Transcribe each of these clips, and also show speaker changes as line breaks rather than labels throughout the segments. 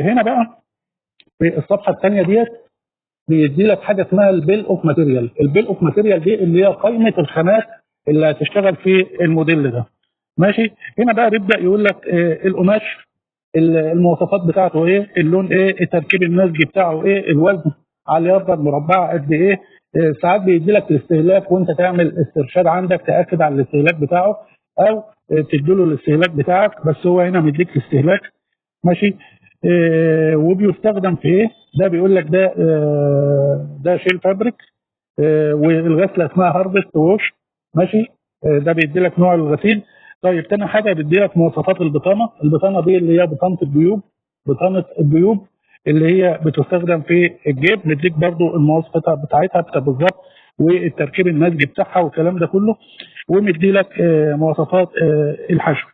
هنا بقى في الصفحه الثانيه ديت بيدي لك حاجه اسمها البيل اوف ماتيريال. البيل اوف ماتيريال دي اللي هي قائمه الخامات اللي هتشتغل في الموديل ده. ماشي. هنا بقى بيبدا يقول لك القماش، المواصفات بتاعته ايه، اللون ايه، التركيب النسجي بتاعه ايه، الوزن على اليافطه المربعه قد ايه. ساعات بيدي لك الاستهلاك وانت تعمل استرشاد عندك تاكد على الاستهلاك بتاعه، او تديله الاستهلاك بتاعك، بس هو هنا مديك الاستهلاك. ماشي. وبيستخدم في ايه؟ ده بيقول لك ده شيل فابريك، والغسله اسمها هارفست ووش. ماشي. ده بيدي لك نوع الغسيل. طيب تاني حاجه بيدي لك مواصفات البطانه. البطانه دي اللي هي بطانه الجيوب، بطانه الجيوب اللي هي بتستخدم في الجيب. مديك برضو المواصفات بتاعتها بالظبط، والتركيب النسجي بتاعها والكلام ده كله. ومدي لك مواصفات الحشو.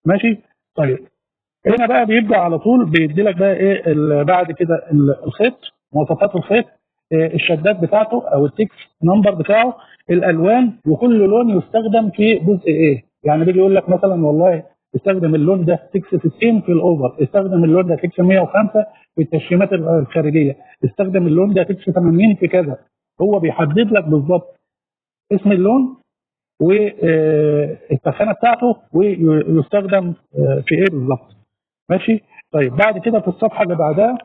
ماشي. طيب هنا بقى بيبدا على طول بيدي لك بقى ايه بعد كده الخيط، مواصفات الخيط، الشدات بتاعته او التكس نمبر بتاعه، الالوان، وكل لون يستخدم في جزء ايه. يعني بيجي يقول لك مثلا والله استخدم اللون ده تكس 60 في الاوفر، استخدم اللون ده تكس 105 في التشريمات الخارجيه، استخدم اللون ده تكس 80 في كذا. هو بيحدد لك بالظبط اسم اللون والتخانه بتاعته ويستخدم في ايه بالظبط. ماشي. طيب بعد كده في الصفحه اللي بعدها،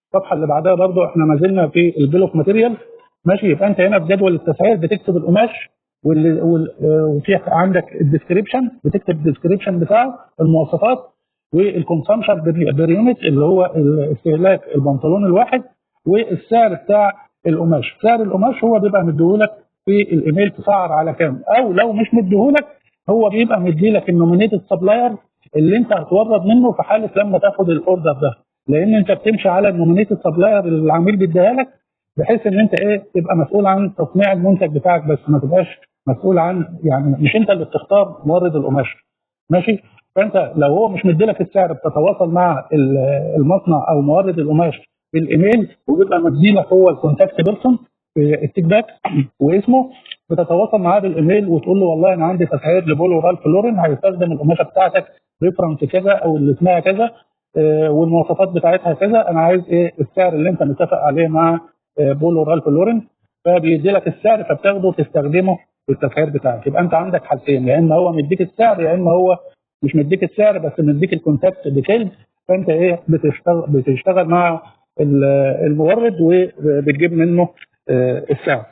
الصفحه اللي بعدها برضو احنا ما زلنا في البيل اوف ماتيريال. ماشي. يبقى انت هنا في جدول التسعير بتكتب القماش، وفي عندك الديسكريبشن، بتكتب الديسكريبشن بتاعه، المواصفات، والكونسامشن بير يونت اللي هو استهلاك البنطلون الواحد، والسعر بتاع القماش. سعر القماش هو بيبقى مديهولك في الايميل تسعر على كام، او لو مش مديهولك هو بيبقى مديلك النومينيتد سبلاير اللي انت هتورد منه في حاله لما تاخد الاوردر ده، لان انت بتمشي على النومينيتد سبلاير اللي العميل بيديها لك، بحيث ان انت ايه تبقى مسؤول عن تصنيع المنتج بتاعك بس، ما تبقاش مسؤول عن، يعني مش انت اللي بتختار مورد القماش. ماشي. فانت لو هو مش مديلك السعر بتتواصل مع المصنع او مورد القماش بالايميل، وبيبقى مديلك هو الكونتاكت بيرسون في التيك باك واسمه، بتتواصل معاه بالايميل وتقول له والله انا عندي تسعير لبولو رالف لورين هيستخدم القماشه بتاعتك ريفرنس كذا او اللي اسمها كذا، والمواصفات بتاعتها كذا، انا عايز ايه السعر اللي انت متفق عليه مع بولو رالف لورين. فبيدي لك السعر فبتاخده تستخدمه في التسعير بتاعك. يبقى انت عندك حالتين، يا اما هو مديك السعر يا اما هو مش مديك السعر بس مديك الكونتاكت ديتيلز. فانت ايه بتشتغل مع المورد وبتجيب منه السعر.